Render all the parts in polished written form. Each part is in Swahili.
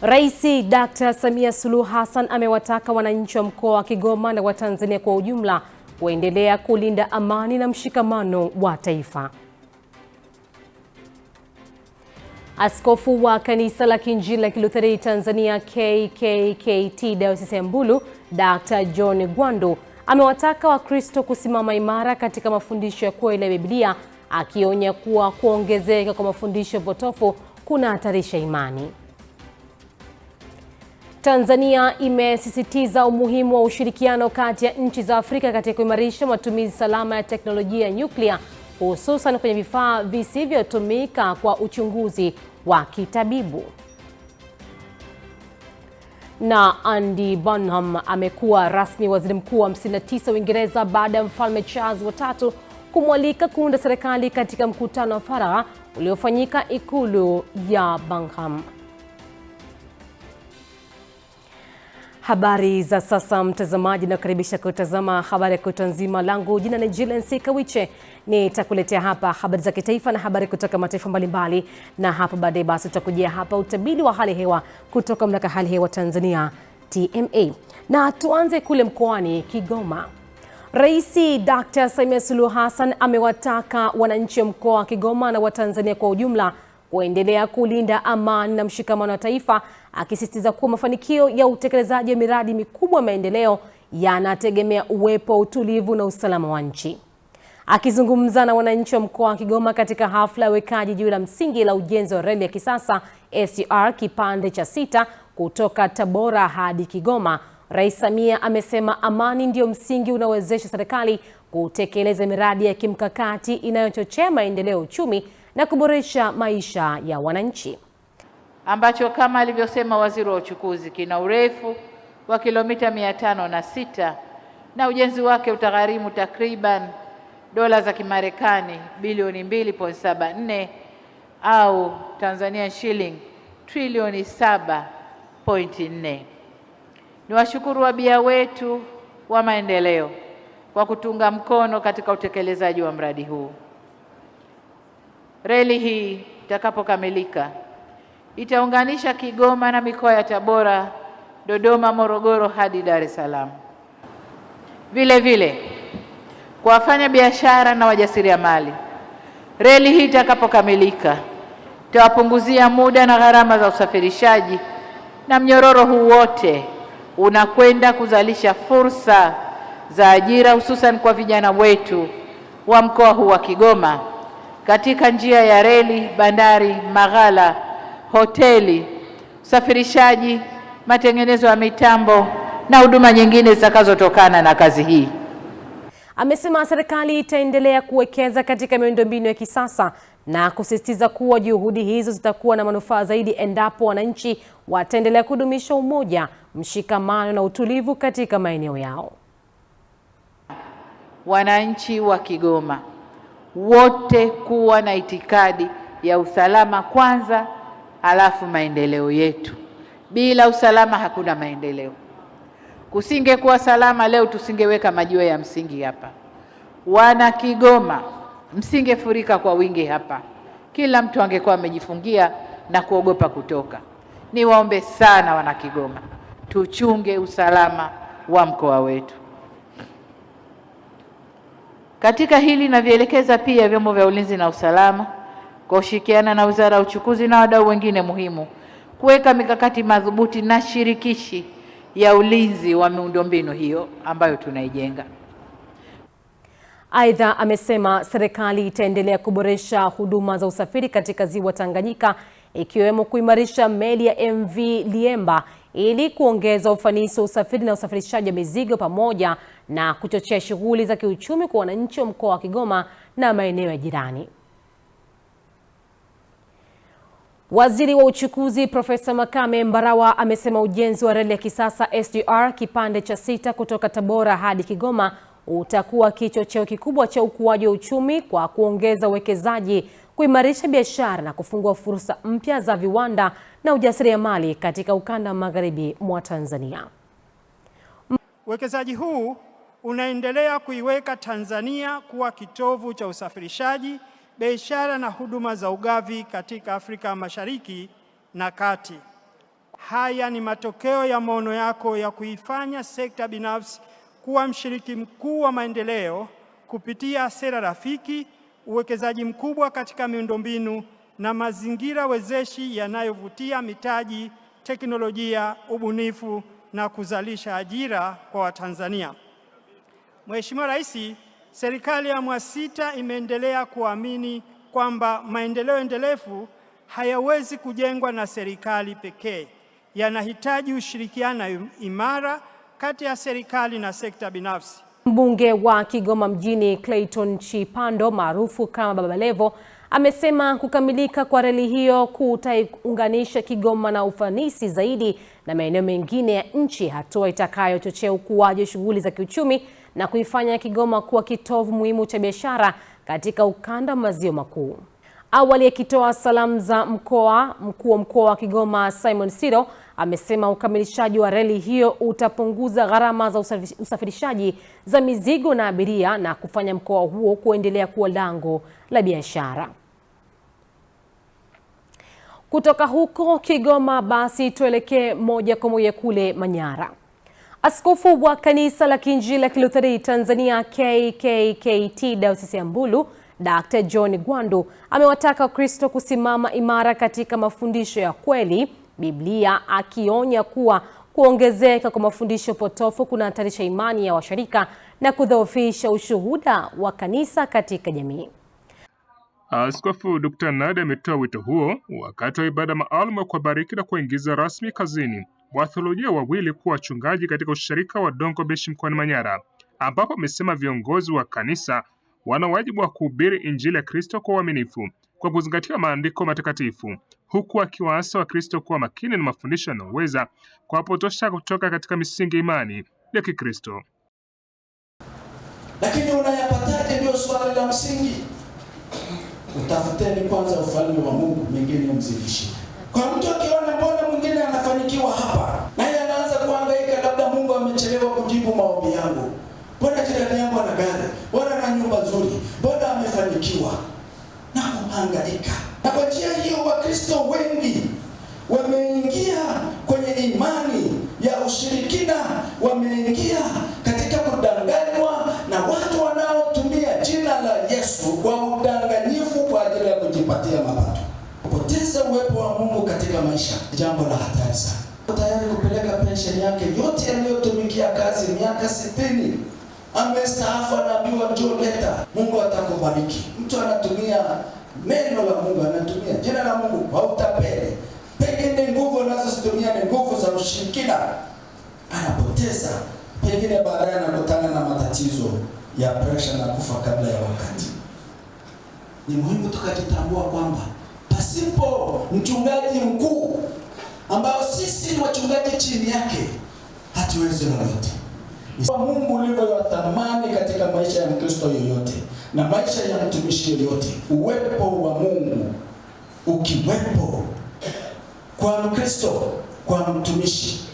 Rais Dr. Samia Suluhu Hassan amewataka wananchi wa mkoa wa Kigoma na Watanzania kwa ujumla kuendelea kulinda amani na mshikamano wa taifa. Askofu wa Kanisa la Kiinjili la Kilutheri Tanzania KKKT Dayosisi ya Mbulu, Dr. John Gwandu amewataka Wakristo kusimama imara katika mafundisho ya kweli ya Biblia, akionya kuwa kuongezeka kwa mafundisho potofu kunahatarisha imani. Tanzania imesisitiza umuhimu wa ushirikiano kati ya nchi za Afrika katika kuimarisha matumizi salama ya teknolojia ya nyuklia, hususan kwenye vifaa visivyotumika kwa uchunguzi wa kitabibu. Na Andy Burnham amekuwa rasmi waziri mkuu wa 59 Uingereza baada ya Mfalme Charles III kumwalika kuunda serikali katika mkutano wa faragha uliofanyika ikulu ya Buckingham. Habari za sasa mtazamaji, na karibisha kutazama habari kutwa nzima. Langu jina ni Jilensi Kawiche. Nitakuletea hapa habari za kitaifa na habari kutoka mataifa mbalimbali, na hapa baadaye basi tutakujia hapa utabiri wa hali hewa kutoka Mamlaka ya Hali ya Hewa Tanzania TMA. Na tuanze kule mkoani Kigoma. Rais Dr. Samia Suluhu Hassan amewataka wananchi wa mkoa wa Kigoma na Watanzania kwa ujumla kuendelea kulinda amani na mshikamano wa taifa, akisisitiza kuwa mafanikio ya utekelezaji wa miradi mikubwa ya maendeleo yanategemea uwepo wa utulivu na usalama wa nchi. Akizungumza na wananchi wa mkoa wa Kigoma katika hafla ya wekaji jiwe la msingi la ujenzi wa reli ya kisasa SGR kipande cha 6 kutoka Tabora hadi Kigoma, Rais Samia amesema amani ndio msingi unaowezesha serikali kutekeleza miradi ya kimkakati inayochochea maendeleo ya uchumi na kuboresha maisha ya wananchi, ambacho kama alivyosema waziri wa uchukuzi kina urefu wa kilomita 506 na ujenzi wake utagharimu takriban dola za Kimarekani bilioni 2.74 au Tanzania shilling trilioni 7.4. Niwashukuru wabia wetu wa maendeleo kwa kutunga mkono katika utekelezaji wa mradi huu. Reli hii itakapokamilika itaunganisha Kigoma na mikoa ya Tabora, Dodoma, Morogoro hadi Dar es Salaam. Vile vile kwa wafanya biashara na wajasiriamali, reli hii itakapokamilika itawapunguzia muda na gharama za usafirishaji, na mnyororo huu wote unakwenda kuzalisha fursa za ajira hususan kwa vijana wetu wa mkoa huu wa Kigoma katika njia ya reli, bandari, maghala, hoteli, usafirishaji, matengenezo ya mitambo na huduma nyingine zitakazotokana na kazi hii. Amesema serikali itaendelea kuwekeza katika miundombinu ya kisasa na kusisitiza kuwa juhudi hizo zitakuwa na manufaa zaidi endapo wananchi wataendelea kudumisha umoja, mshikamano na utulivu katika maeneo yao. Wananchi wa Kigoma wote kuwa na itikadi ya usalama kwanza, halafu maendeleo yetu. Bila usalama hakuna maendeleo. Kusingekuwa salama leo tusingeweka majiwe ya msingi hapa. Wana Kigoma msingefurika kwa wingi hapa. Kila mtu angekuwa amejifungia na kuogopa kutoka. Niwaombe sana wana Kigoma, tuchunge usalama wa mkoa wetu. Katika hili navielekeza pia vyombo vya ulinzi na usalama kwa kushirikiana na Wizara ya Uchukuzi na wadau wengine muhimu kuweka mikakati madhubuti na shirikishi ya ulinzi wa miundombinu hiyo ambayo tunaijenga. Aidha, amesema serikali itaendelea kuboresha huduma za usafiri katika Ziwa Tanganyika, ikiwemo kuimarisha meli ya MV Liemba ili kuongeza ufanisi wa usafiri na usafirishaji wa mizigo pamoja na kuchochea shughuli za kiuchumi kwa wananchi wa mkoa wa Kigoma na maeneo ya jirani. Waziri wa Uchukuzi Profesa Makame Mbarawa amesema ujenzi wa reli ya kisasa SGR kipande cha 6 kutoka Tabora hadi Kigoma utakuwa kichocheo kikubwa cha ukuaji wa uchumi kwa kuongeza uwekezaji, kuimarisha biashara na kufungua fursa mpya za viwanda na ujasiriamali katika ukanda magharibi mwa Tanzania. Uwekezaji huu unaendelea kuiweka Tanzania kuwa kitovu cha usafirishaji, biashara na huduma za ugavi katika Afrika Mashariki na Kati. Haya ni matokeo ya maono yako ya kuifanya sekta binafsi kuwa mshiriki mkuu wa maendeleo kupitia sera rafiki, uwekezaji mkubwa katika miundombinu na mazingira wezeshi yanayovutia mitaji, teknolojia, ubunifu na kuzalisha ajira kwa Watanzania. Mheshimiwa Rais, serikali ya awamu ya 6 imeendelea kuamini kwamba maendeleo endelevu hayawezi kujengwa na serikali pekee. Yanahitaji ushirikiano imara kati ya serikali na sekta binafsi. Mbunge wa Kigoma Mjini Clayton Chipando maarufu kama Baba Levo amesema kukamilika kwa reli hiyo kutaiunganisha Kigoma na ufanisi zaidi na maeneo mengine ya nchi, hatua itakayochochea ukuaji wa shughuli za kiuchumi na kuifanya Kigoma kuwa kitovu muhimu cha biashara katika ukanda wa Maziwa Makuu. Awali akitoa salamu za mkuu wa mkoa wa Kigoma Simon Siro amesema ukamilishaji wa reli hiyo utapunguza gharama za usafirishaji za mizigo na abiria na kufanya mkoa huo kuendelea kuwa lango la biashara. Kutoka huko Kigoma basi tuelekee moja kwa moja kule Manyara. Askofu wa Kanisa la Kiinjili la Kilutheri Tanzania KKKT Dayosisi ya Mbulu Dr. John Gwandu amewataka Wakristo kusimama imara katika mafundisho ya kweli Biblia, akionya kuwa kuongezeka kwa mafundisho potofu kunahatarisha imani ya washirika na kudhoofisha ushuhuda wa kanisa katika jamii. Askofu Dr. Nade ametoa wito huo wakati wa ibada maalum ya kubariki na kuingiza rasmi kazini watheolojia wawili kuwa wachungaji katika ushirika wa Dongo Beshi mkoani Manyara, ambapo amesema viongozi wa kanisa wana wajibu wa kuhubiri Injili ya Kristo kwa uaminifu kwa kuzingatia maandiko matakatifu, huku akiwaasa Wakristo kuwa makini na mafundisho yanayoweza kuwapotosha kutoka katika misingi imani ya Kikristo. Lakini unayapataje? Ndio swali la msingi. Utafuteni kwanza ufalme wa Mungu, mengine mzidishie. Kwa mtu akiona mbona mwingine anafanikiwa hapa, naye anaanza kuhangaika, labda Mungu amechelewa kujibu maombi yangu. Mbona jirani yangu ana gari, mbona ana nyumba nzuri, mbona amefanikiwa, na kuhangaika. Na kwa njia hiyo Wakristo wengi wameingia kwenye imani ya ushirikina, wameingia katika kudanganywa na watu wanaotumia jina la Yesu kwa udanganyifu kwa ajili ya kujipatia mapato. Kupoteza uwepo wa Mungu katika maisha jambo la hatari sana. Tayari kupeleka pensheni yake yote aliyotumikia kazi miaka 60. Amestaafu, anaambiwa njoo leta. Mungu atakubariki. Mtu anatumia neno la Mungu, anatumia jina la Mungu kwa utapeli. Pengine nguvu anazozitumia ni nguvu za ushirikina. Anapoteza. Pengine baadaye anakutana na matatizo ya pressure na kufa kabla ya wakati. Ni muhimu tukajitambua kwamba pasipo mchungaji mkuu ambao sisi ni wachungaji chini yake hatuwezi lolote. Mungu ulivyo wa thamani katika maisha ya Mkristo yoyote na maisha ya mtumishi yoyote, uwepo wa Mungu ukiwepo kwa Mkristo, kwa mtumishi,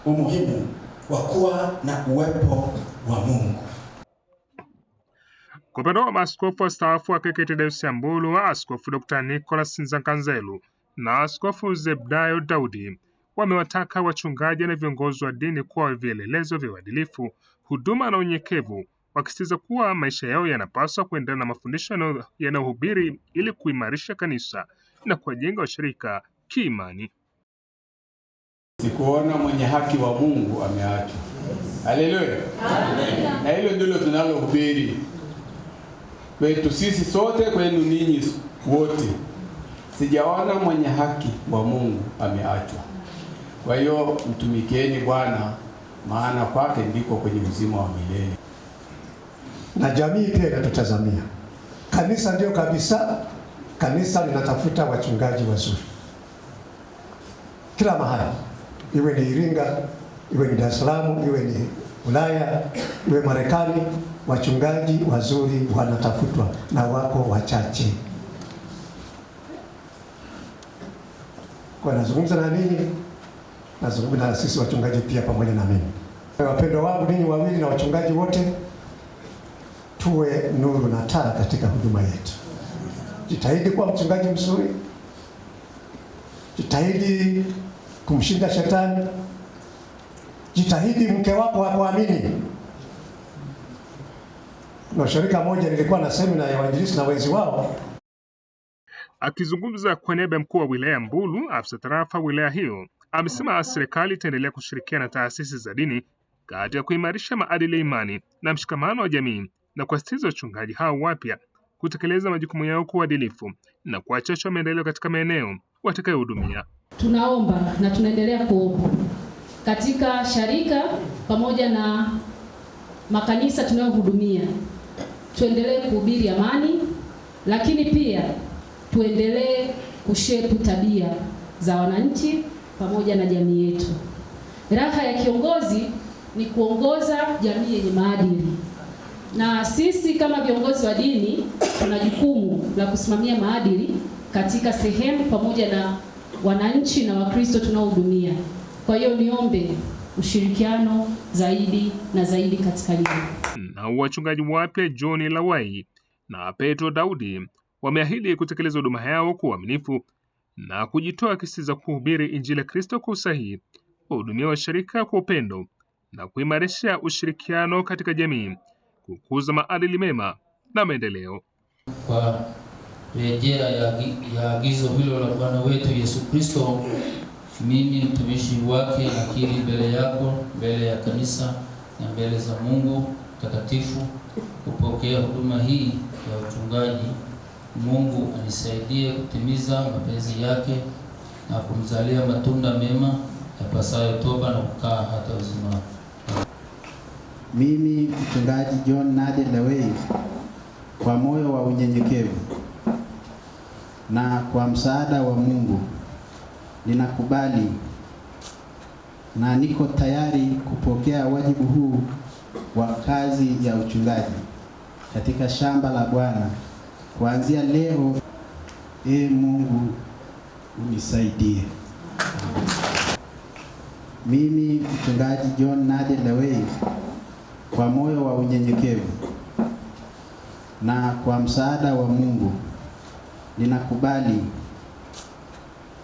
umuhimu wa kuwa na uwepo wa Mungu. Kwa upande wa maaskofu wastaafu wa KKKT Dayosisi ya Mbulu, Askofu Dr. Nicholas Nzankanzelu na Askofu Zebdayo Daudi wamewataka wachungaji na viongozi wa dini kuwa vielelezo vya uadilifu, huduma na unyenyekevu, wakisisitiza kuwa maisha yao yanapaswa kuendana na mafundisho yanayohubiri ili kuimarisha kanisa na kuwajenga washirika kiimani. Sikuona mwenye haki wa Mungu ameachwa. Haleluya. Na hilo ndilo tunalohubiri kwetu sisi sote, kwenu ninyi wote. Sijaona mwenye haki wa Mungu ameachwa. Kwa hiyo mtumikieni Bwana, maana kwake ndiko kwenye uzima wa milele. Na jamii pia inatutazamia. Kanisa ndio kabisa, kanisa linatafuta wachungaji wazuri kila mahali, iwe ni Iringa, iwe ni Dar es Salaam, iwe ni Ulaya, iwe Marekani. Wachungaji wazuri wanatafutwa na wako wachache. Kwa nazungumza na nini? Nazungumza na sisi wachungaji pia pamoja na mimi. Wapendwa wangu ninyi wawili na wachungaji wote, tuwe nuru na taa katika huduma yetu. Jitahidi kuwa mchungaji mzuri. jitahidi kumshinda shetani, jitahidi mke wako akuamini. Na shirika moja nilikuwa na semina ya wainjilisti na wenzi wao. Akizungumza kwa niaba ya mkuu wa wilaya Mbulu, afisa tarafa wilaya hiyo amesema serikali itaendelea kushirikiana na taasisi za dini katika kuimarisha maadili ya imani na mshikamano wa jamii na kuwasitiza wachungaji hao wapya kutekeleza majukumu yao kwa uadilifu na kuwachochea maendeleo katika maeneo watakayohudumia. Tunaomba na tunaendelea kuomba katika sharika pamoja na makanisa tunayohudumia, tuendelee kuhubiri amani, lakini pia tuendelee kushepu tabia za wananchi pamoja na jamii yetu. Raha ya kiongozi ni kuongoza jamii yenye maadili, na sisi kama viongozi wa dini tuna jukumu la kusimamia maadili katika sehemu pamoja na wananchi na Wakristo tunaohudumia. Kwa hiyo niombe ushirikiano zaidi na zaidi katika hili. Na wachungaji wapya John Lawai na Petro Daudi wameahidi kutekeleza huduma yao kwa uaminifu na kujitoa kisisa kuhubiri Injili ya Kristo kwa usahihi, kuhudumia washirika kwa upendo na kuimarisha ushirikiano katika jamii, kukuza maadili mema na maendeleo. Kwa rejea ya agizo hilo la Bwana wetu Yesu Kristo, mimi mtumishi wake nakiri mbele yako, mbele ya kanisa na mbele za Mungu takatifu kupokea huduma hii ya uchungaji. Mungu anisaidie kutimiza mapenzi yake na kumzalia matunda mema yapasayo toba na kukaa hata uzima. Mimi mchungaji John Nade Lawei, kwa moyo wa unyenyekevu na kwa msaada wa Mungu, ninakubali na niko tayari kupokea wajibu huu wa kazi ya uchungaji katika shamba la Bwana kuanzia leo. Mungu unisaidie. Mimi mchungaji John Nade Lawei, kwa moyo wa unyenyekevu na kwa msaada wa Mungu, ninakubali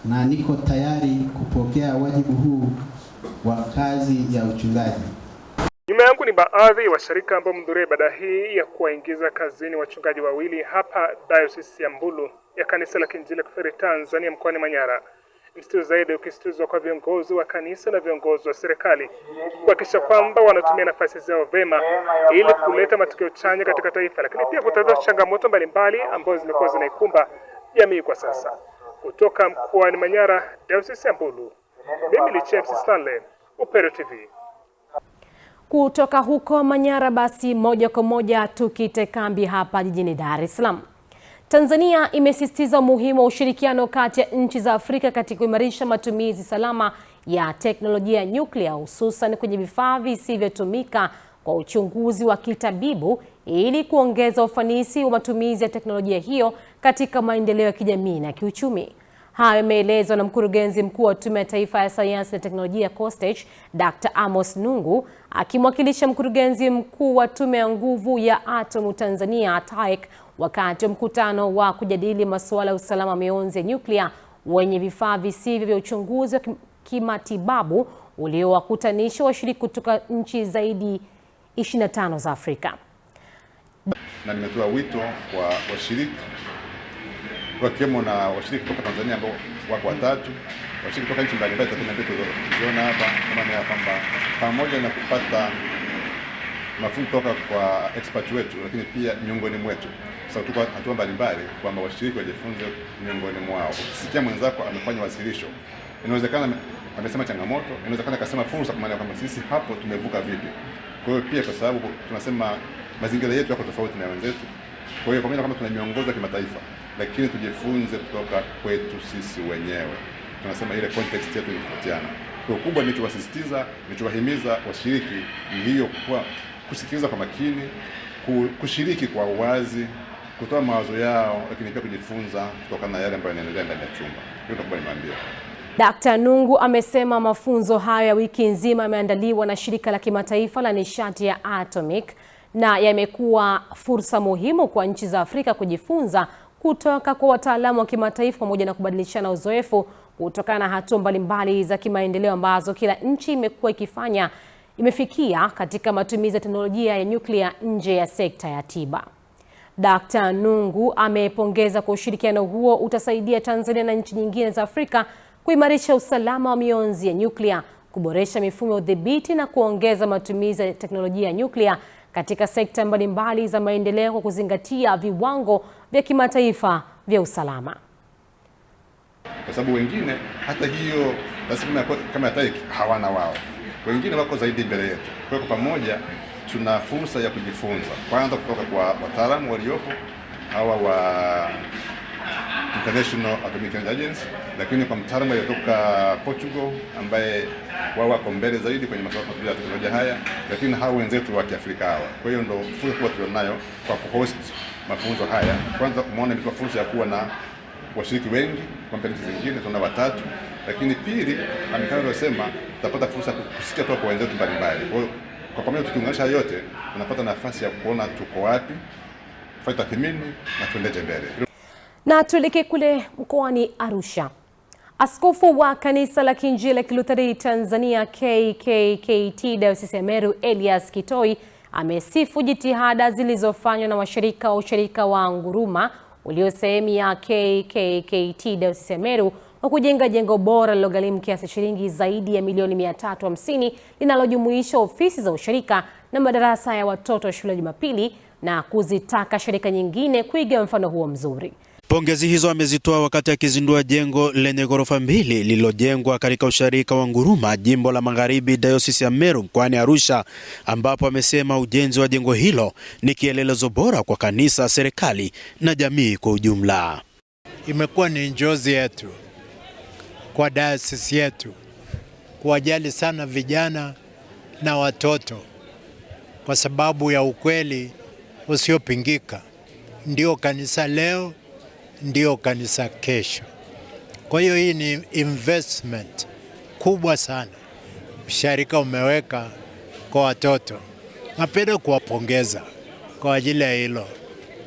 na niko tayari kupokea wajibu huu wa kazi ya uchungaji. Nyuma yangu ni baadhi ya washirika ambao mhudhuria ibada hii ya kuwaingiza kazini wachungaji wawili hapa Diocese ya Mbulu ya Kanisa la Kiinjili Kilutheri Tanzania mkoani Manyara. Msitizo zaidi ukisitizwa kwa viongozi wa kanisa na viongozi wa serikali kuhakikisha kwamba wanatumia nafasi zao vema ili kuleta matokeo chanya katika taifa, lakini pia kutatua changamoto mbalimbali ambazo zimekuwa zinaikumba jamii kwa sasa. Kutoka mkoani Manyara, Diocese ya Mbulu, mimi ni James Stanley, Upendo TV. Kutoka huko Manyara basi moja kwa moja tukite kambi hapa jijini Dar es Salaam. Tanzania imesisitiza umuhimu wa ushirikiano kati ya nchi za Afrika katika kuimarisha matumizi salama ya teknolojia ya nyuklia, hususan kwenye vifaa visivyotumika kwa uchunguzi wa kitabibu ili kuongeza ufanisi wa matumizi ya teknolojia hiyo katika maendeleo ya kijamii na kiuchumi. Hayo yameelezwa na mkurugenzi mkuu wa Tume ya Taifa ya Sayansi na Teknolojia COSTECH, Dr. Amos Nungu, akimwakilisha mkurugenzi mkuu wa Tume ya Nguvu ya Atomu Tanzania TAEC wakati wa mkutano wa kujadili masuala ya usalama wa mionzi ya nyuklia wenye vifaa visivyo vya uchunguzi wa kimatibabu uliowakutanisha washiriki kutoka nchi zaidi 25 za Afrika. Na nimetoa wito kwa washiriki wakiwemo na washiriki kutoka Tanzania ambao wako watatu, washiriki kutoka nchi mbalimbali tuliona hapa, kama ni kwamba pamoja na kupata mafunzo kutoka kwa expert wetu, lakini pia miongoni mwetu. Sasa tuko hatua mbalimbali kwamba washiriki wajifunze miongoni mwao. Ukisikia mwenzako amefanya wasilisho, inawezekana amesema changamoto, inawezekana akasema fursa, kwa maana kwamba sisi hapo tumevuka vipi. Kwa hiyo pia kwa sababu tunasema mazingira yetu yako tofauti na wenzetu, kwa hiyo pamoja kwamba tuna miongozo ya kimataifa, lakini tujifunze kutoka kwetu sisi wenyewe. Tunasema ile context yetu inatofautiana. Kwa kubwa nilichowasisitiza, nilichowahimiza washiriki ni hiyo, kwa kusikiliza kwa makini, kushiriki kwa uwazi, kutoa mawazo yao, lakini pia kujifunza kutokana na yale ambayo yanaendelea ndani ya chumba. Hiyo ndio nimwambia. Dr. Nungu amesema mafunzo hayo ya wiki nzima yameandaliwa na shirika la kimataifa la nishati ya Atomic na yamekuwa fursa muhimu kwa nchi za Afrika kujifunza kutoka kwa wataalamu wa kimataifa pamoja na kubadilishana uzoefu kutokana na hatua mbalimbali za kimaendeleo ambazo kila nchi imekuwa imefikia katika matumizi ya teknolojia ya nyuklia nje ya sekta ya tiba. Dr. Nungu amepongeza kwa ushirikiano huo utasaidia Tanzania na nchi nyingine za Afrika kuimarisha usalama wa mionzi ya nyuklia, kuboresha mifumo ya udhibiti na kuongeza matumizi ya teknolojia ya nyuklia katika sekta mbalimbali za maendeleo kwa kuzingatia viwango vya kimataifa vya usalama. Kwa sababu wengine hata hiyo rasilimali kama TAIC hawana wao. Wengine wako zaidi mbele yetu. Kwa hiyo pamoja tuna fursa ya kujifunza kwanza kutoka kwa wataalamu waliopo hawa wa International Atomic Energy Agency, lakini kwa mtaalamu aliyetoka Portugal ambaye wao wako mbele zaidi kwenye masuala ya teknolojia haya, lakini hao wenzetu wa Kiafrika hawa. Kwa hiyo ndio fursa kubwa tulionayo kwa kuhost mafunzo haya. Kwanza kuona ni fursa ya kuwa na washiriki wengi kwa nchi zingine, tuna watatu, lakini pili kama alivyosema tutapata fursa kusikia kutoka kwa wenzetu mbalimbali. Kwa hiyo kwa pamoja tukiunganisha yote tunapata nafasi ya kuona tuko wapi, kufanya tathmini na tuendelee mbele. Na tuelekee kule mkoani Arusha. Askofu wa Kanisa la Kiinjili la Kilutheri Tanzania KKKT Dayosisi ya Meru Elias Kitoi amesifu jitihada zilizofanywa na washirika wa ushirika wa Nguruma ulio sehemu ya KKKT Dayosisi ya Meru wa kujenga jengo bora lilogharimu kiasi shilingi zaidi ya milioni 350 linalojumuisha ofisi za ushirika na madarasa ya watoto shule ya Jumapili na kuzitaka shirika nyingine kuiga mfano huo mzuri. Pongezi hizo amezitoa wakati akizindua jengo lenye ghorofa 2 lililojengwa katika ushirika wa Nguruma, jimbo la Magharibi, Dayosisi ya Meru mkoani Arusha, ambapo amesema ujenzi wa jengo hilo ni kielelezo bora kwa kanisa, serikali na jamii kwa ujumla. Imekuwa ni njozi yetu kwa dayosisi yetu kuwajali sana vijana na watoto kwa sababu ya ukweli usiopingika. Ndio kanisa leo, ndio kanisa kesho. Kwa hiyo hii ni investment kubwa sana ushirika umeweka kwa watoto. Napenda kuwapongeza kwa ajili ya hilo,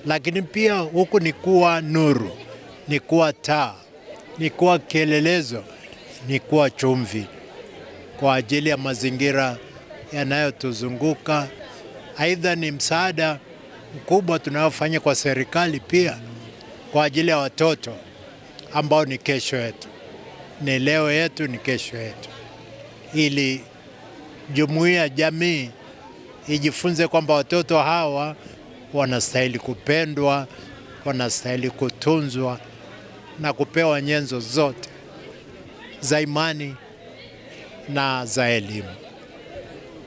lakini pia huku ni kuwa nuru, ni kuwa taa, ni kuwa kielelezo, ni kuwa chumvi kwa ajili ya mazingira yanayotuzunguka. Aidha ni msaada mkubwa tunayofanya kwa serikali pia kwa ajili ya watoto ambao ni kesho yetu, ni leo yetu, ni kesho yetu, ili jumuiya, jamii ijifunze kwamba watoto hawa wanastahili kupendwa, wanastahili kutunzwa na kupewa nyenzo zote za imani na za elimu.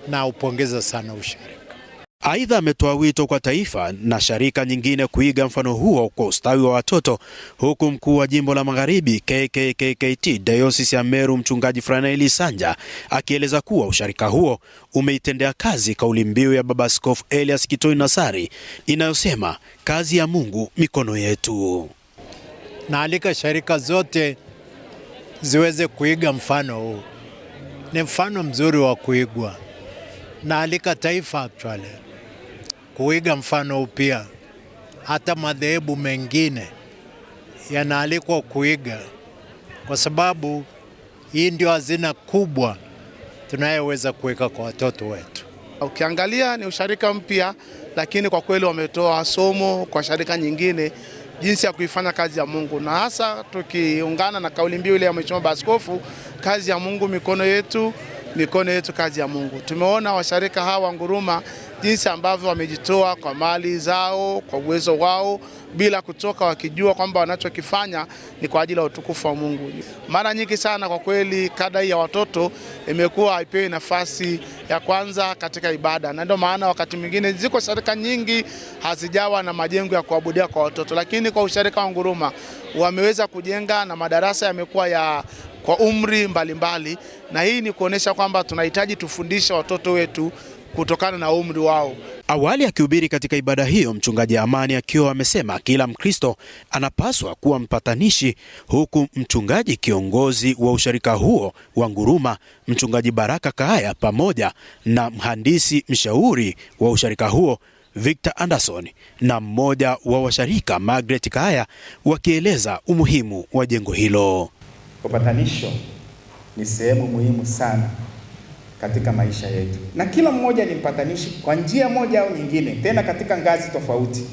Na upongeza sana ushirika. Aidha ametoa wito kwa taifa na sharika nyingine kuiga mfano huo kwa ustawi wa watoto, huku mkuu wa jimbo la Magharibi KKKT Dayosisi ya Meru Mchungaji Franaeli Sanja akieleza kuwa ushirika huo umeitendea kazi kauli mbiu ya Baba Askofu Elias Kitoi Nasari inayosema kazi ya Mungu mikono yetu. Naalika sharika zote ziweze kuiga mfano huu. Ni mfano mzuri wa kuigwa. Naalika taifa actually kuiga mfano huu pia. Hata madhehebu mengine yanaalikwa kuiga, kwa sababu hii ndio hazina kubwa tunayoweza kuweka kwa watoto wetu. Ukiangalia ni ushirika mpya, lakini kwa kweli wametoa somo kwa sharika nyingine jinsi ya kuifanya kazi ya Mungu, na hasa tukiungana na kauli mbiu ile ya Mheshimiwa Askofu, kazi ya Mungu mikono yetu, mikono yetu kazi ya Mungu. Tumeona washirika hawa Nguruma jinsi ambavyo wamejitoa kwa mali zao, kwa uwezo wao, bila kutoka, wakijua kwamba wanachokifanya ni kwa ajili ya utukufu wa Mungu. Mara nyingi sana kwa kweli kada ya watoto imekuwa haipewi nafasi ya kwanza katika ibada, na ndio maana wakati mwingine ziko sharika nyingi hazijawa na majengo ya kuabudia kwa watoto, lakini kwa ushirika wa Nguruma wameweza kujenga na madarasa yamekuwa ya kwa umri mbalimbali, na hii ni kuonesha kwamba tunahitaji tufundishe watoto wetu kutokana na umri wao. Awali akihubiri katika ibada hiyo, Mchungaji Amani akiwa amesema kila Mkristo anapaswa kuwa mpatanishi, huku mchungaji kiongozi wa ushirika huo wa Nguruma Mchungaji Baraka Kaaya pamoja na mhandisi mshauri wa ushirika huo Victor Anderson na mmoja wa washirika Margaret Kaaya wakieleza umuhimu wa jengo hilo. Upatanisho ni sehemu muhimu sana katika maisha yetu, na kila mmoja ni mpatanishi kwa njia moja au nyingine, tena katika ngazi tofauti,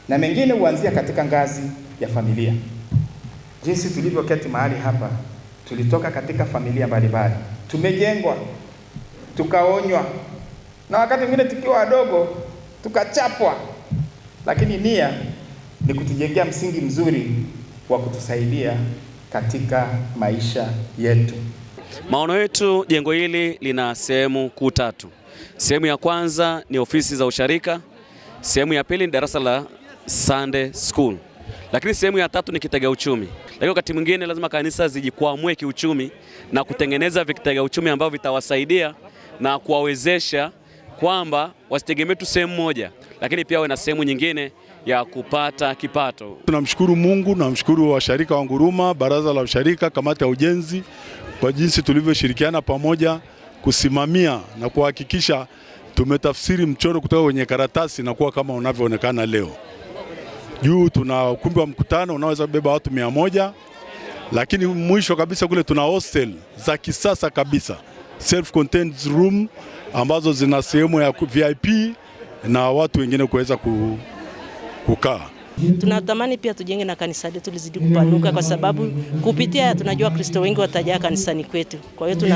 na mengine huanzia katika ngazi ya familia. Jinsi tulivyoketi mahali hapa, tulitoka katika familia mbalimbali, tumejengwa, tukaonywa, na wakati mwingine tukiwa wadogo tukachapwa, lakini nia ni kutujengea msingi mzuri wa kutusaidia katika maisha yetu. Maono yetu, jengo hili lina sehemu kuu tatu. Sehemu ya kwanza ni ofisi za usharika, sehemu ya pili ni darasa la Sunday School, lakini sehemu ya tatu ni kitega uchumi. Lakini wakati mwingine lazima kanisa zijikwamue kiuchumi na kutengeneza vitega uchumi ambavyo vitawasaidia na kuwawezesha kwamba wasitegemee tu sehemu moja, lakini pia wawe na sehemu nyingine ya kupata kipato. Tunamshukuru Mungu, namshukuru washarika wa Nguruma, baraza la usharika, kamati ya ujenzi kwa jinsi tulivyoshirikiana pamoja kusimamia na kuhakikisha tumetafsiri mchoro kutoka kwenye karatasi na kuwa kama unavyoonekana leo. Juu tuna ukumbi wa mkutano unaweza kubeba watu 100, lakini mwisho kabisa kule tuna hostel za kisasa kabisa, self contained room ambazo zina sehemu ya VIP na watu wengine kuweza kukaa. Tunatamani pia tujenge na kanisa letu lizidi kupanuka, kwa sababu kupitia tunajua Kristo wengi watajaa kanisani kwetu. Kwa hiyo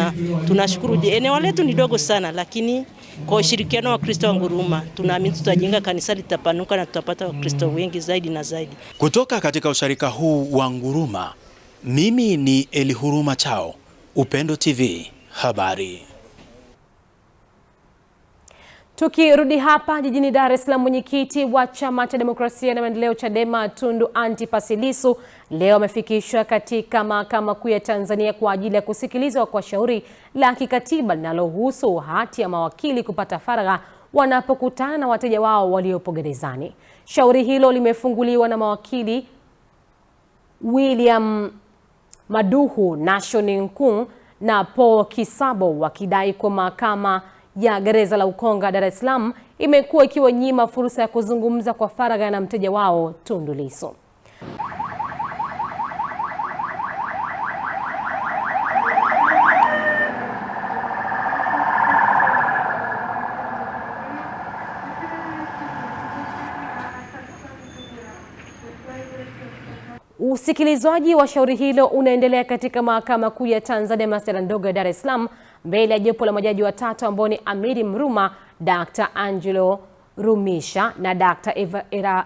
tunashukuru. Eneo letu ni dogo sana, lakini kwa ushirikiano wa Kristo wa Nguruma tunaamini tutajenga kanisa litapanuka na tutapata Wakristo wengi zaidi na zaidi. Kutoka katika usharika huu wa Nguruma, mimi ni Elihuruma Chao, Upendo TV, habari. Tukirudi hapa jijini Dar es Salaam, mwenyekiti wa Chama cha Demokrasia na Maendeleo Chadema Tundu Antipas Lissu leo amefikishwa katika Mahakama Kuu ya Tanzania kwa ajili ya kusikilizwa kwa shauri la kikatiba linalohusu hati ya mawakili kupata faragha wanapokutana na wateja wao waliopo gerezani. Shauri hilo limefunguliwa na mawakili William Maduhu, Nashon Nkung na Paul Kisabo wakidai kwa mahakama ya gereza la Ukonga Dar es Salaam imekuwa ikiwanyima fursa ya kuzungumza kwa faragha na mteja wao Tundu Lissu. Usikilizwaji wa shauri hilo unaendelea katika Mahakama Kuu ya Tanzania Masjala ndogo ya Dar es Salaam mbele ya jopo la majaji watatu ambao ni Amiri Mruma, Dr. Angelo Rumisha na Dr.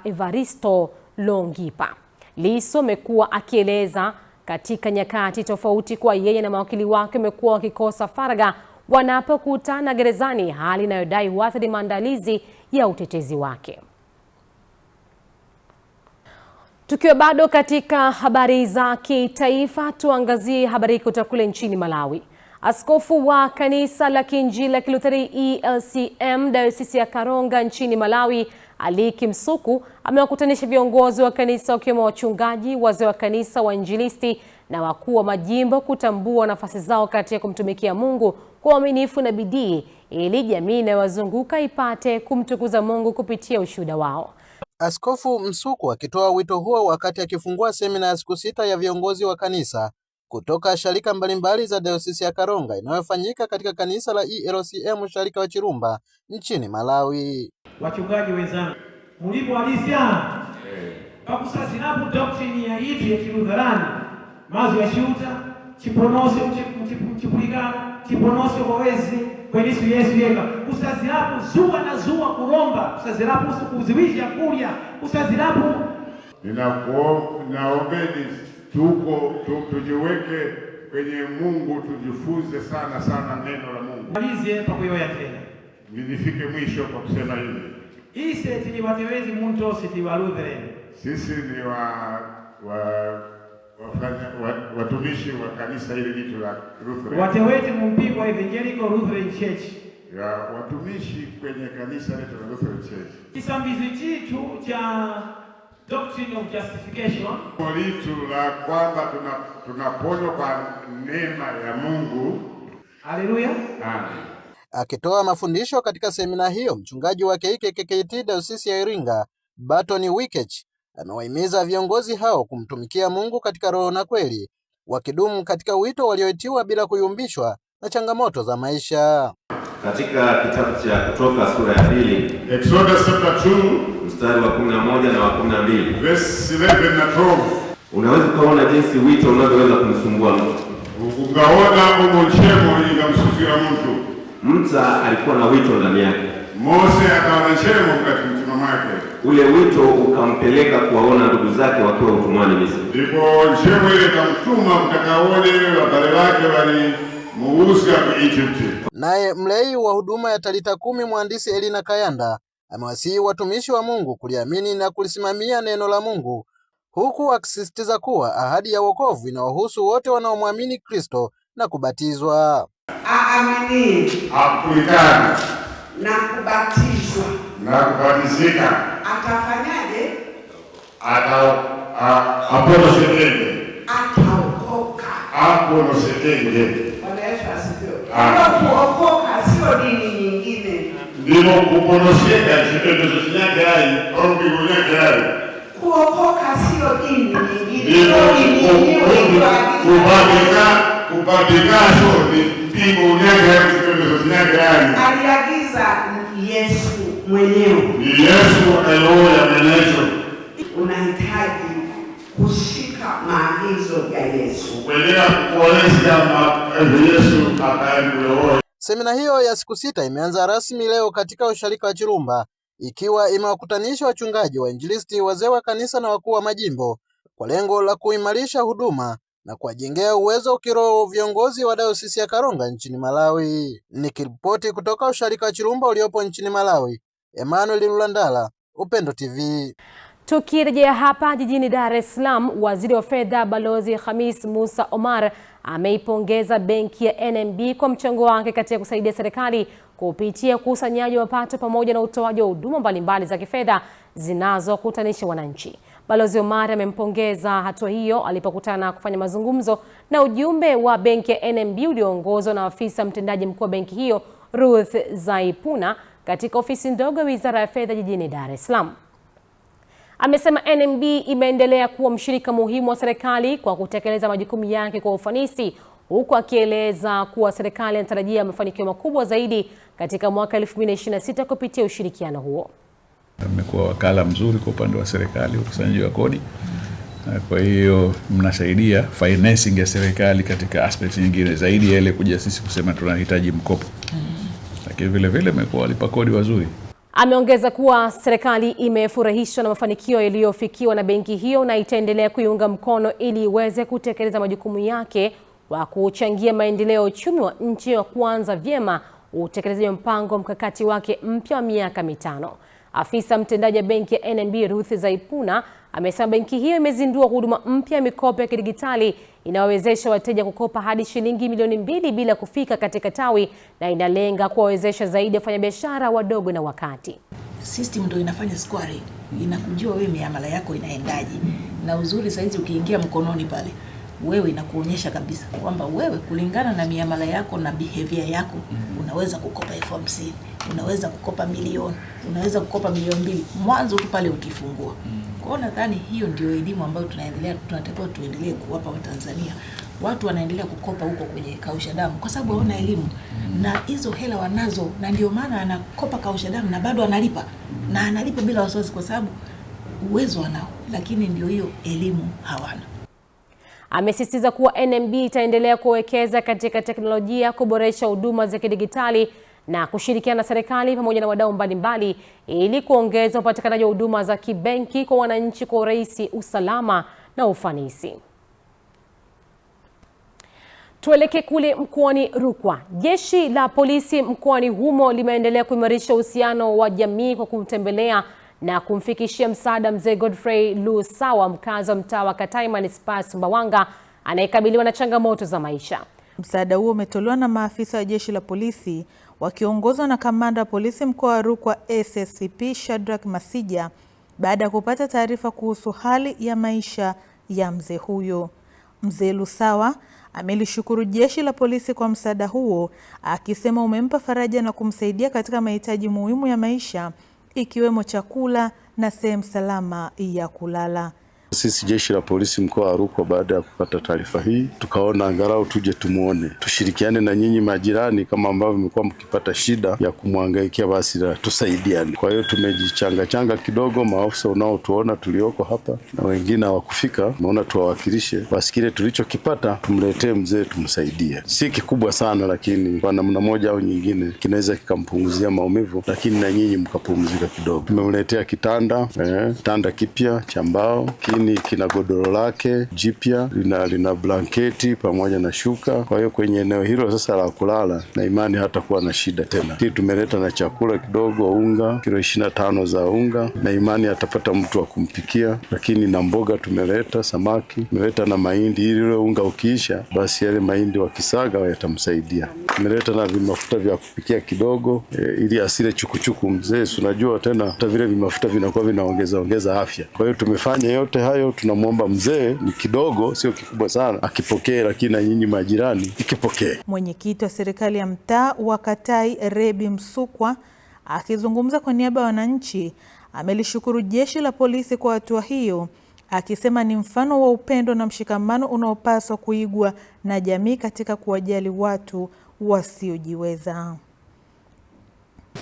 Evaristo Longipa. Lissu amekuwa akieleza katika nyakati tofauti kwa yeye na mawakili wake wamekuwa wakikosa faragha wanapokutana gerezani, hali inayodai huathiri maandalizi ya utetezi wake. Tukiwa bado katika habari za kitaifa, tuangazie habari kutoka kule nchini Malawi. Askofu wa kanisa la Kiinjili la Kilutheri ELCM Dayosisi ya Karonga nchini Malawi, Aliki Msuku, amewakutanisha viongozi wa kanisa wakiwemo wachungaji, wazee wa kanisa, wainjilisti na wakuu wa majimbo kutambua nafasi zao katika kumtumikia Mungu kwa uaminifu na bidii ili jamii inayowazunguka ipate kumtukuza Mungu kupitia ushuhuda wao. Askofu Msuku akitoa wito huo wakati akifungua semina ya siku 6 ya viongozi wa kanisa kutoka sharika mbalimbali za Dayosisi ya Karonga inayofanyika katika kanisa la ELCM sharika wa Chirumba nchini Malawi. Wachungaji wenzangu, mulipo halisia pakusasinapo doctrine ya itu ya Kilutherani mazu ya shiuta chiponose mchipulikana chiponose kwawezi kwenisu Yesu yeka usazirapo zuwa na zuwa kuromba usazirapo kuziwisha kulia usazirapo naombeni tujiweke kwenye Mungu, tujifunze sana neno la Mungu. Malizie pakuyoya tena. Nifike mwisho kwa kusema hivi. Ise tini watewezi muntu siti wa Lutheran. Sisi ni watumishi wa kanisa hili litu la Lutheran. Watewezi mpigwa Evangelical Lutheran Church. Ya watumishi kwenye kanisa litu la Lutheran Church. Kisambizi chitu cha doctrine of justification. Litu la kwamba tunaponywa kwa neema ya Mungu. Haleluya. Amen. Akitoa mafundisho katika semina hiyo, mchungaji wa KKKT Dayosisi ya Iringa, Barton Wikech, amewahimiza viongozi hao kumtumikia Mungu katika roho na kweli, wakidumu katika wito walioitiwa bila kuyumbishwa na changamoto za maisha. Katika kitabu cha Kutoka sura ya 2, Exodus chapter 2, mstari wa 11 na wa 12, verse 11 na 12, unaweza kuona jinsi wito unavyoweza kumsumbua mtu. Ukaona umuchemo ingamsufira mtu. Musa alikuwa na wito ndani yake. Mose akawa na chemo katika mtima wake. Ule wito ukampeleka kuwaona ndugu zake wakiwa utumwani Misri. Ndipo chemo ile ikamtuma mtakaone wabale wake wali muuska kwa Egypt. Naye mlei wa huduma ya Talita 10 mhandisi Elina Kayanda amewasihi watumishi wa Mungu kuliamini na kulisimamia neno la Mungu, huku akisisitiza kuwa ahadi ya wokovu inawahusu wote wanaomwamini Kristo na kubatizwa. Aamini, akulikana na kubatizwa na kubatizika atafanyaje? Apolo sekenge. Ataokoka. Apolo sekenge. Kuokoka sio dini nyingine. Ndimo kuponosheka chipendo chinyake hai au kinyake hai. Kuokoka sio dini nyingine. Ndimo kubadilika sio mpingo unyake hai chipendo chinyake hai. Aliagiza Yesu mwenyewe. Ni Yesu aliyoya mwenyewe. Unahitaji kushika maagizo ya Yesu. Semina hiyo ya siku 6 imeanza rasmi leo katika usharika wa Chirumba, ikiwa imewakutanisha wachungaji, wainjilisti, wazee wa kanisa na wakuu wa majimbo kwa lengo la kuimarisha huduma na kuwajengea uwezo kiroho viongozi wa Dayosisi ya Karonga nchini Malawi. Nikiripoti kutoka usharika wa Chirumba uliopo nchini Malawi, Emmanuel Lulandala, Upendo TV. Tukirejea hapa jijini Dar es Salaam, Waziri wa Fedha Balozi Khamis Musa Omar ameipongeza benki ya NMB kwa mchango wake katika kusaidia serikali kupitia ukusanyaji wa mapato pamoja na utoaji wa huduma mbalimbali za kifedha zinazokutanisha wananchi. Balozi Omar amempongeza hatua hiyo alipokutana kufanya mazungumzo na ujumbe wa benki ya NMB ulioongozwa na afisa mtendaji mkuu wa benki hiyo Ruth Zaipuna katika ofisi ndogo ya Wizara ya Fedha jijini Dar es Salaam. Amesema NMB imeendelea kuwa mshirika muhimu wa serikali kwa kutekeleza majukumu yake kwa ufanisi, huku akieleza kuwa serikali inatarajia mafanikio makubwa zaidi katika mwaka 2026 kupitia ushirikiano huo. Mmekuwa wakala mzuri kwa upande wa serikali ukusanyaji wa kodi. Kwa hiyo mnasaidia financing ya serikali katika aspect nyingine zaidi ya ile kuja sisi kusema tunahitaji mkopo. Lakini vile vile mmekuwa walipa kodi wazuri. Ameongeza kuwa serikali imefurahishwa na mafanikio yaliyofikiwa na benki hiyo na itaendelea kuiunga mkono ili iweze kutekeleza majukumu yake wa kuchangia maendeleo ya uchumi wa nchi wa kuanza vyema utekelezaji wa mpango mkakati wake mpya wa miaka 5. Afisa mtendaji wa benki ya NMB Ruth Zaipuna amesema benki hiyo imezindua huduma mpya ya mikopo ya kidijitali inawezesha wateja kukopa hadi shilingi milioni 2 bila kufika katika tawi na inalenga kuwawezesha zaidi wafanyabiashara wadogo na wakati. System ndio inafanya scoring, inakujua wewe miamala yako inaendaje. Na uzuri saizi ukiingia mkononi pale, wewe inakuonyesha kabisa kwamba wewe kulingana na miamala yako na behavior yako unaweza kukopa 50,000, unaweza kukopa milioni, unaweza kukopa milioni 2 mwanzo tu pale ukifungua. Kwa hiyo nadhani hiyo ndio elimu ambayo tunatakiwa tuendelee kuwapa Watanzania. Watu wanaendelea kukopa huko kwenye kausha damu kwa sababu hawana elimu na hizo hela wanazo, na ndio maana anakopa kausha damu na bado analipa na analipa bila wasiwasi kwa sababu uwezo wanao, lakini ndio hiyo elimu hawana. Amesisitiza kuwa NMB itaendelea kuwekeza katika teknolojia, kuboresha huduma za kidijitali na kushirikiana na serikali pamoja na wadau mbalimbali ili kuongeza upatikanaji wa huduma za kibenki kwa wananchi kwa urahisi, usalama na ufanisi. Tuelekee kule mkoani Rukwa. Jeshi la polisi mkoani humo limeendelea kuimarisha uhusiano wa jamii kwa kumtembelea na kumfikishia msaada mzee Godfrey Lusawa, mkazi wa mtaa wa Katai Manispaa Sumbawanga, anayekabiliwa na changamoto za maisha. Msaada huo umetolewa na maafisa wa jeshi la polisi wakiongozwa na kamanda wa polisi mkoa wa Rukwa SSCP Shadrack Masija baada ya kupata taarifa kuhusu hali ya maisha ya mzee huyo. Mzee Lusawa amelishukuru jeshi la polisi kwa msaada huo, akisema umempa faraja na kumsaidia katika mahitaji muhimu ya maisha ikiwemo chakula na sehemu salama ya kulala. Sisi jeshi la polisi mkoa wa Rukwa, baada ya kupata taarifa hii, tukaona angalau tuje tumuone, tushirikiane na nyinyi majirani, kama ambavyo mmekuwa mkipata shida ya kumhangaikia, basi tusaidiane. Kwa hiyo tumejichanga kidogo, maafisa unaotuona tulioko hapa na wengine hawakufika, naona tuwawakilishe, basi kile tulichokipata tumletee mzee tumsaidie. Si kikubwa sana, lakini kwa namna moja au nyingine kinaweza kikampunguzia maumivu, lakini na nyinyi mkapumzika kidogo. Tumemletea kitanda kipya cha mbao, kina godoro lake jipya, lina blanketi pamoja na shuka. Kwa hiyo kwenye eneo hilo sasa la kulala, na imani hata kuwa na shida tena. Tumeleta na chakula kidogo, unga kilo 25 za unga, na imani atapata mtu wa kumpikia, lakini na mboga tumeleta, samaki tumeleta na mahindi, ili ule unga ukiisha, basi yale mahindi wakisaga yatamsaidia. Tumeleta na vimafuta vya kupikia kidogo, ili asile chukuchuku mzee. Unajua tena hata vile vimafuta vinakuwa vinaongeza afya. Kwa hiyo tumefanya yote hayo, tunamwomba mzee, ni kidogo sio kikubwa sana, akipokee, lakini na nyinyi majirani ikipokee. Mwenyekiti wa serikali ya mtaa wa Katai Rebi Msukwa akizungumza kwa niaba ya wananchi amelishukuru jeshi la polisi kwa hatua hiyo, akisema ni mfano wa upendo na mshikamano unaopaswa kuigwa na jamii katika kuwajali watu wasiojiweza.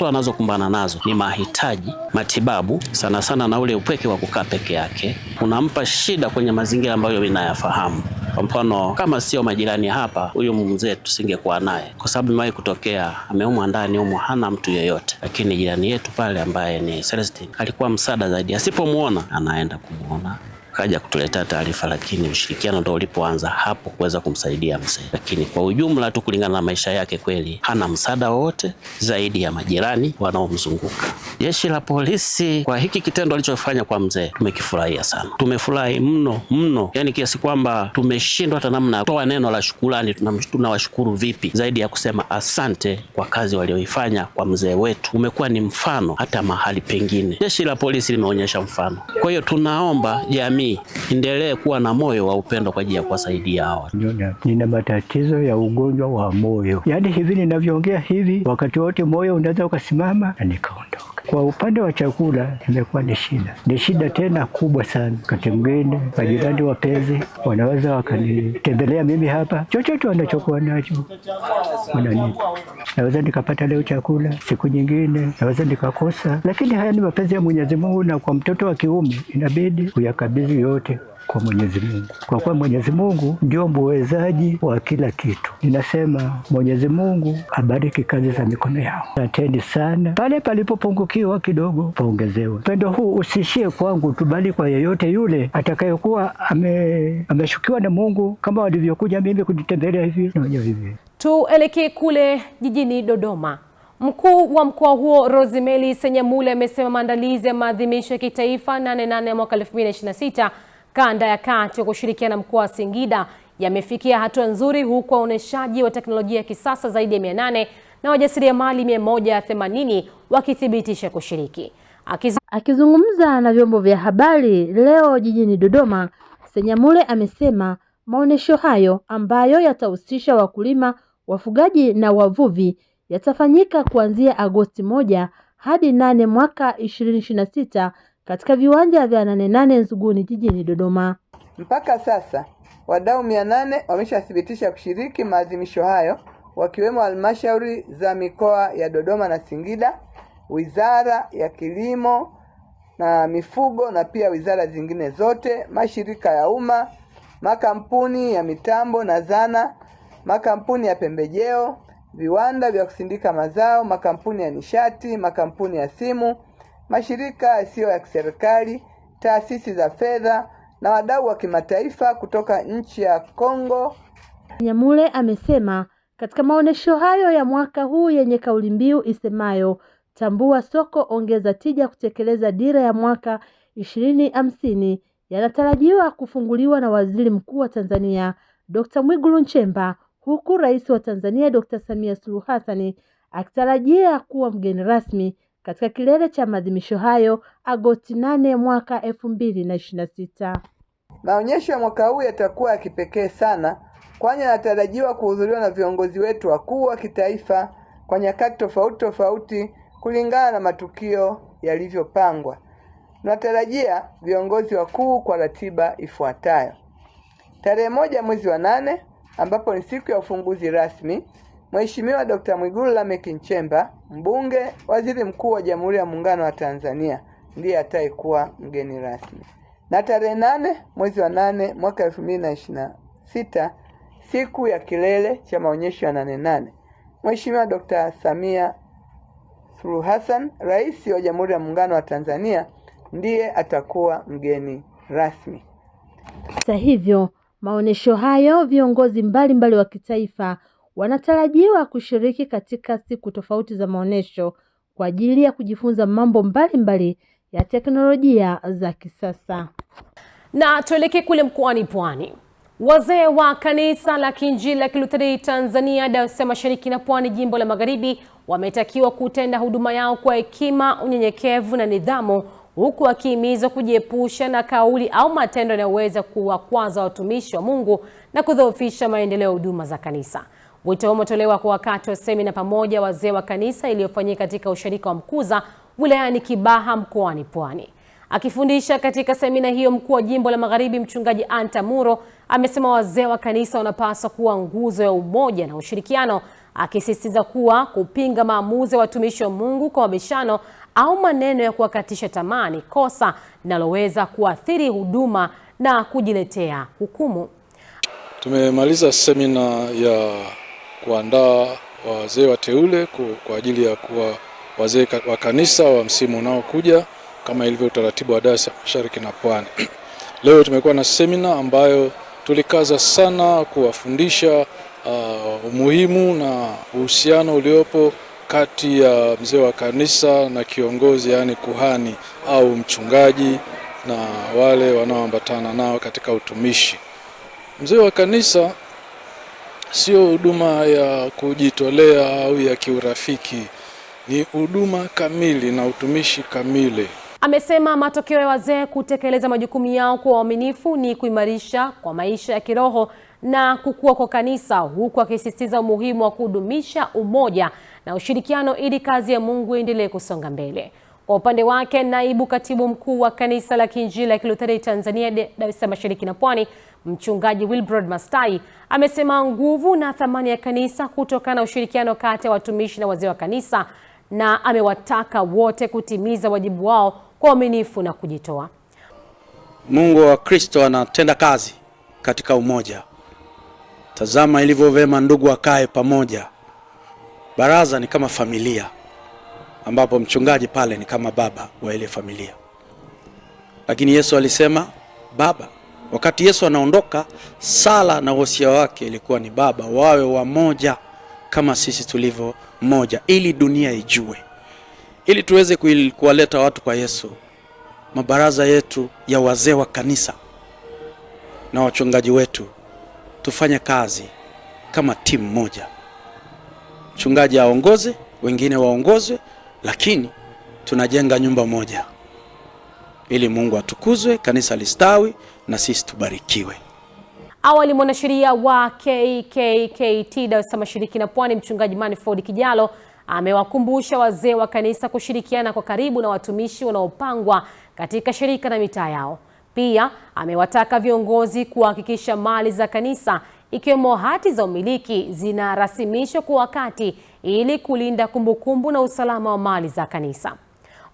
Anazokumbana nazo ni mahitaji, matibabu, sana sana na ule upweke wa kukaa peke yake. Unampa shida kwenye mazingira ambayo ninayafahamu. Kwa mfano, kama sio majirani hapa, huyu mzee tusingekuwa naye, kwa sababu imewahi kutokea ameumwa ndani humo, hana mtu yeyote, lakini jirani yetu pale ambaye ni Celestine alikuwa msaada zaidi. Asipomuona anaenda kumuona, kaja kutuletea taarifa, lakini ushirikiano ndio ulipoanza hapo kuweza kumsaidia mzee. Lakini kwa ujumla tu, kulingana na maisha yake, kweli hana msaada wote zaidi ya majirani wanaomzunguka. Jeshi la polisi kwa hiki kitendo alichofanya kwa mzee tumekifurahia sana. Tumefurahi mno, yani kiasi kwamba tumeshindwa hata namna ya kutoa neno la shukrani. Tunawashukuru vipi zaidi ya kusema asante kwa kazi walioifanya kwa mzee wetu. Umekuwa ni mfano hata mahali pengine. Jeshi la polisi limeonyesha mfano. Kwa hiyo tunaomba jamii endelee kuwa na moyo wa upendo kwa ajili ya kuwasaidia hawa. Nina matatizo ya ugonjwa wa moyo. Yaani hivi ninavyoongea hivi, wakati wote moyo unaweza ukasimama na nikaondoka. Kwa upande wa chakula imekuwa ni shida tena kubwa sana. Wakati mwingine majirani wapenzi wanaweza wakanitembelea mimi hapa, chochote wanachokuwa nacho wananipa. Naweza nikapata leo chakula, siku nyingine naweza nikakosa, lakini haya ni mapenzi ya Mwenyezi Mungu, na kwa mtoto wa kiume inabidi kuyakabidhi yote kwa Mwenyezi Mungu, kwa kuwa Mwenyezi Mungu ndio muwezaji wa kila kitu. Ninasema Mwenyezi Mungu abariki kazi za mikono yao. Asanteni sana. Pale palipopungukiwa kidogo paongezewe. Upendo huu usishie kwangu tu, bali kwa yeyote yule atakayekuwa ameshukiwa na Mungu kama walivyokuja mimi kunitembelea hivi. Tuelekee kule jijini Dodoma. Mkuu wa mkoa huo Rosemary Senyamule amesema maandalizi ya maadhimisho ya kitaifa 88 ya mwaka 2026 kanda ya kati kwa kushirikiana na mkoa wa Singida yamefikia hatua nzuri, huku waoneshaji wa teknolojia ya kisasa zaidi ya 800 na wajasiriamali 180 wakithibitisha kushiriki. Akizungumza na vyombo vya habari leo jijini Dodoma, Senyamule amesema maonesho hayo ambayo yatahusisha wakulima, wafugaji na wavuvi yatafanyika kuanzia Agosti 1 hadi 8 mwaka 2026 katika viwanja vya 88 Nzuguni jijini Dodoma. Mpaka sasa wadau 800 wameshathibitisha kushiriki maadhimisho hayo, wakiwemo halmashauri za mikoa ya Dodoma na Singida, Wizara ya Kilimo na Mifugo na pia wizara zingine zote, mashirika ya umma, makampuni ya mitambo na zana, makampuni ya pembejeo, viwanda vya kusindika mazao, makampuni ya nishati, makampuni ya simu, mashirika yasiyo ya kiserikali, taasisi za fedha na wadau wa kimataifa kutoka nchi ya Kongo. Senyamule amesema katika maonesho hayo ya mwaka huu yenye kauli mbiu isemayo tambua soko, ongeza tija, kutekeleza dira ya mwaka 2050 yanatarajiwa kufunguliwa na Waziri Mkuu wa Tanzania Dr. Mwigulu Nchemba, huku Rais wa Tanzania Dr. Samia Suluhu Hassan akitarajia kuwa mgeni rasmi katika kilele cha maadhimisho hayo Agosti 8 mwaka 2026. Maonyesho ya mwaka huu yatakuwa ya kipekee sana, kwani yanatarajiwa kuhudhuriwa na viongozi wetu wakuu wa kitaifa kwa nyakati tofauti kulingana na matukio yalivyopangwa. Tunatarajia viongozi wakuu kwa ratiba ifuatayo. Tarehe 1 mwezi wa 8 ambapo ni siku ya ufunguzi rasmi, Mheshimiwa Dr. Mwigulu Lameck Nchemba, mbunge, waziri mkuu wa Jamhuri ya Muungano wa Tanzania, ndiye atayekuwa mgeni rasmi. Na tarehe 8 mwezi wa 8 mwaka 2026, siku ya kilele cha maonyesho ya 8-8, Mheshimiwa Dr. Samia Suluhu Hassan, Rais wa Jamhuri ya Muungano wa Tanzania, ndiye atakuwa mgeni rasmi. Hata hivyo, maonesho hayo viongozi mbalimbali wa kitaifa wanatarajiwa kushiriki katika siku tofauti za maonesho kwa ajili ya kujifunza mambo mbalimbali ya teknolojia za kisasa. Na tuelekee kule mkoani Pwani. Wazee wa Kanisa la Kiinjili la Kilutheri Tanzania Dayosisi Mashariki na Pwani Jimbo la Magharibi wametakiwa kutenda huduma yao kwa hekima, unyenyekevu na nidhamu, huku wakihimizwa kujiepusha na kauli au matendo yanayoweza kuwakwaza watumishi wa Mungu na kudhoofisha maendeleo ya huduma za kanisa. Wito huo umetolewa kwa wakati wa semina pamoja wazee wa kanisa iliyofanyika katika usharika wa Mkuza wilayani Kibaha mkoani Pwani. Akifundisha katika semina hiyo, mkuu wa Jimbo la Magharibi Mchungaji Anta Muro amesema wazee wa kanisa wanapaswa kuwa nguzo ya umoja na ushirikiano, akisisitiza kuwa kupinga maamuzi ya watumishi wa Mungu kwa mabishano au maneno ya kuwakatisha tamaa ni kosa linaloweza kuathiri huduma na kujiletea hukumu. Tumemaliza semina ya kuandaa wazee wateule kwa ajili ya kuwa wazee wa kanisa wa msimu unaokuja kama ilivyo utaratibu wa Dayosisi Mashariki na Pwani. Leo tumekuwa na semina ambayo tulikaza sana kuwafundisha umuhimu na uhusiano uliopo kati ya mzee wa kanisa na kiongozi, yani kuhani au mchungaji, na wale wanaoambatana nao katika utumishi. Mzee wa kanisa sio huduma ya kujitolea au ya kiurafiki, ni huduma kamili na utumishi kamili. Amesema matokeo ya wazee kutekeleza majukumu yao kwa uaminifu ni kuimarisha kwa maisha ya kiroho na kukua kwa kanisa, huku akisisitiza umuhimu wa kudumisha umoja na ushirikiano ili kazi ya Mungu iendelee kusonga mbele. Kwa upande wake, naibu katibu mkuu wa Kanisa la Kiinjili la Kilutheri Tanzania Dayosisi Mashariki na Pwani, Mchungaji Wilbrod Mastai, amesema nguvu na thamani ya kanisa kutokana na ushirikiano kati ya watumishi na wazee wa kanisa, na amewataka wote kutimiza wajibu wao kwa uaminifu na kujitoa. Mungu wa Kristo anatenda kazi katika umoja. Tazama ilivyo vema ndugu wakae pamoja. Baraza ni kama familia, ambapo mchungaji pale ni kama baba wa ile familia. Lakini Yesu alisema baba, wakati Yesu anaondoka, sala na wosia wake ilikuwa ni baba wawe wamoja kama sisi tulivyo mmoja, ili dunia ijue. Ili tuweze kuwaleta watu kwa Yesu, mabaraza yetu ya wazee wa kanisa na wachungaji wetu tufanye kazi kama timu moja. Mchungaji aongoze, wengine waongozwe, lakini tunajenga nyumba moja ili Mungu atukuzwe, kanisa listawi na sisi tubarikiwe. Awali mwanasheria wa KKKT Dayosisi Mashariki na Pwani Mchungaji Manifold Kijalo amewakumbusha wazee wa kanisa kushirikiana kwa karibu na watumishi wanaopangwa katika shirika na mitaa yao. Pia amewataka viongozi kuhakikisha mali za kanisa ikiwemo hati za umiliki zinarasimishwa kwa wakati ili kulinda kumbukumbu na usalama wa mali za kanisa.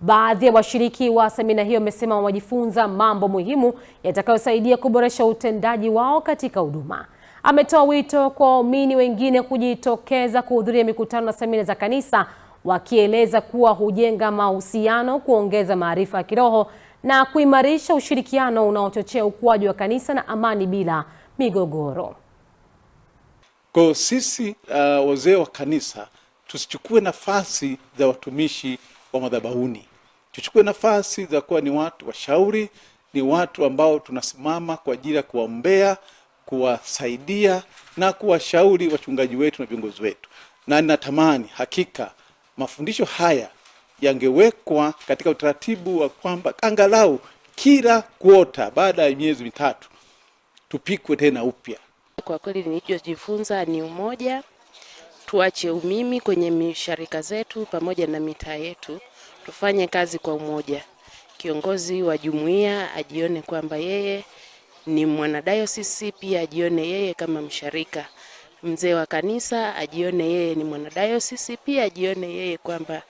Baadhi ya washiriki wa semina hiyo wamesema wamejifunza mambo muhimu yatakayosaidia kuboresha utendaji wao katika huduma. Ametoa wito kwa waumini wengine kujitokeza kuhudhuria mikutano na semina za kanisa, wakieleza kuwa hujenga mahusiano, kuongeza maarifa ya kiroho na kuimarisha ushirikiano unaochochea ukuaji wa kanisa na amani bila migogoro. Kwa sisi wazee wa kanisa tusichukue nafasi za watumishi wa madhabahuni. Tuchukue nafasi za kuwa ni watu washauri, ni watu ambao tunasimama kwa ajili ya kuwaombea, kuwasaidia na kuwashauri wachungaji wetu na viongozi wetu. Na ninatamani hakika mafundisho haya yangewekwa katika utaratibu wa kwamba angalau kila kuota baada ya miezi mitatu tupikwe tena upya. Kwa kweli nilichojifunza ni umoja, tuache umimi kwenye misharika zetu pamoja na mitaa yetu, tufanye kazi kwa umoja kiongozi wa jumuiya ajione kwamba yeye ni mwanadayosisi, pia ajione yeye kama msharika. Mzee wa kanisa ajione yeye ni mwanadayosisi, pia ajione yeye kwamba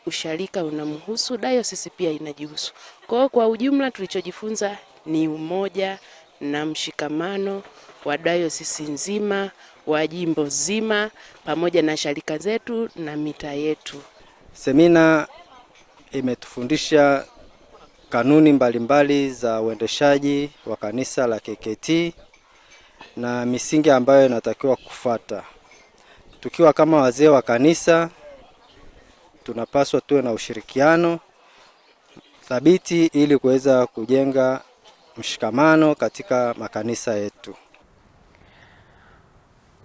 usharika unamhusu, dayosisi pia inajihusu. Kwa ujumla tulichojifunza ni umoja na mshikamano wa dayosisi nzima, wa jimbo zima, pamoja na sharika zetu na mita yetu. Semina imetufundisha kanuni mbalimbali za uendeshaji wa kanisa la KKT na misingi ambayo inatakiwa kufuata. Tukiwa kama wazee wa kanisa, tunapaswa tuwe na ushirikiano thabiti ili kuweza kujenga mshikamano katika makanisa yetu.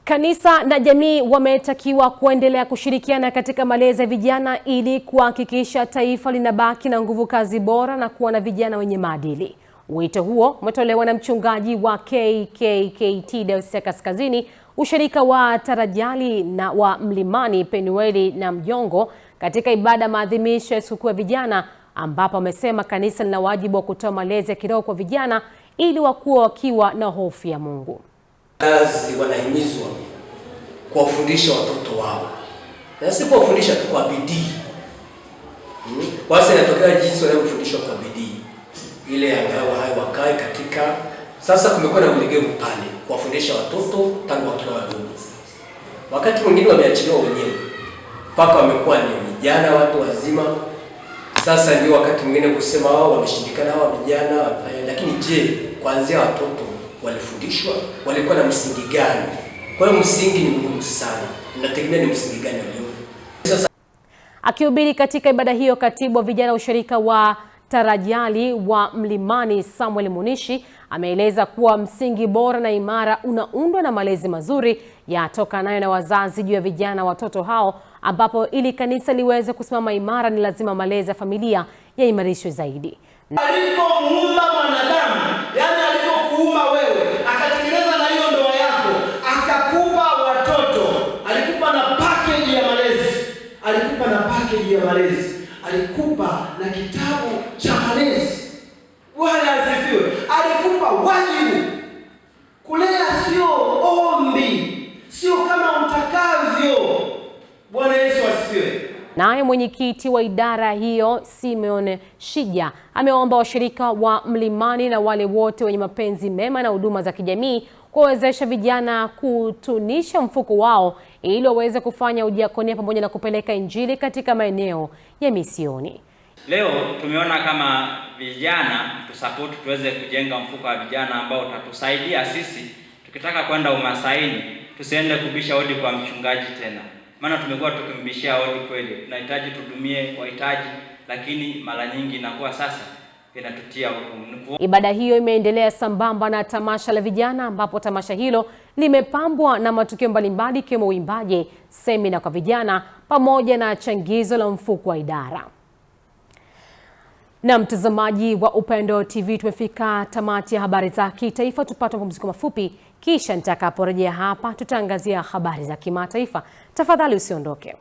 Kanisa na jamii wametakiwa kuendelea kushirikiana katika malezi ya vijana ili kuhakikisha taifa linabaki na nguvu kazi bora na kuwa na vijana wenye maadili. Wito huo umetolewa na mchungaji wa KKKT Dayosisi ya Kaskazini, ushirika wa Tarajali na wa Mlimani Penueli na Mjongo katika ibada maadhimisho ya siku ya vijana, ambapo amesema kanisa lina wajibu wa kutoa malezi ya kiroho kwa vijana ili wakue wakiwa na hofu ya Mungu. Wazazi wanahimizwa kuwafundisha watoto wao, na si kuwafundisha tu kwa bidii. Basi inatokea jinsi wanavyofundishwa kwa bidii ile angalau hai wakae katika. Sasa kumekuwa na ulegevu pale kuwafundisha watoto tangu wakiwa wadogo. Wakati mwingine wameachiliwa wenyewe mpaka wamekuwa ni vijana, watu wazima. Sasa ndio wakati mwingine kusema wao wameshindikana, hao vijana. Lakini je, kuanzia watoto walifundishwa? Walikuwa na msingi gani? Kwa hiyo msingi ni muhimu sana. Inategemea ni msingi gani walio. Sasa akihubiri katika ibada hiyo, katibu wa vijana ushirika wa Tarajali wa Mlimani Samuel Munishi ameeleza kuwa msingi bora na imara unaundwa na malezi mazuri yatokanayo na wazazi juu ya vijana watoto hao, ambapo ili kanisa liweze kusimama imara ni lazima malezi ya familia yaimarishwe zaidi. Alipomuumba mwanadamu, yani alipokuumba wewe, akatengeneza na hiyo ndoa yako, akakupa watoto, alikupa na package ya malezi, alikupa na kitabu cha malezi. Bwana asifiwe. Alikupa wajibu. Kulea sio ombi, sio kama utakavyo. Bwana Yesu asifiwe. Naye mwenyekiti wa idara hiyo Simeon Shija ameomba washirika wa Mlimani na wale wote wenye mapenzi mema na huduma za kijamii kuwezesha vijana kutunisha mfuko wao ili waweze kufanya udiakonia pamoja na kupeleka injili katika maeneo ya misioni. Leo tumeona kama vijana tusupport tuweze kujenga mfuko wa vijana ambao utatusaidia sisi tukitaka kwenda umasaini tusiende kubisha hodi kwa mchungaji tena. Maana tumekuwa tukimbishia hodi kweli. Tunahitaji tudumie wahitaji, lakini mara nyingi inakuwa sasa inatutia hukumu. Ibada hiyo imeendelea sambamba na tamasha la vijana, ambapo tamasha hilo limepambwa na matukio mbalimbali ikiwemo uimbaji, semina kwa vijana pamoja na changizo la mfuko wa idara. Na mtazamaji wa Upendo TV, tumefika tamati ya habari za kitaifa. Tupate mapumziko mafupi, kisha nitakaporejea hapa tutaangazia habari za kimataifa. Tafadhali usiondoke.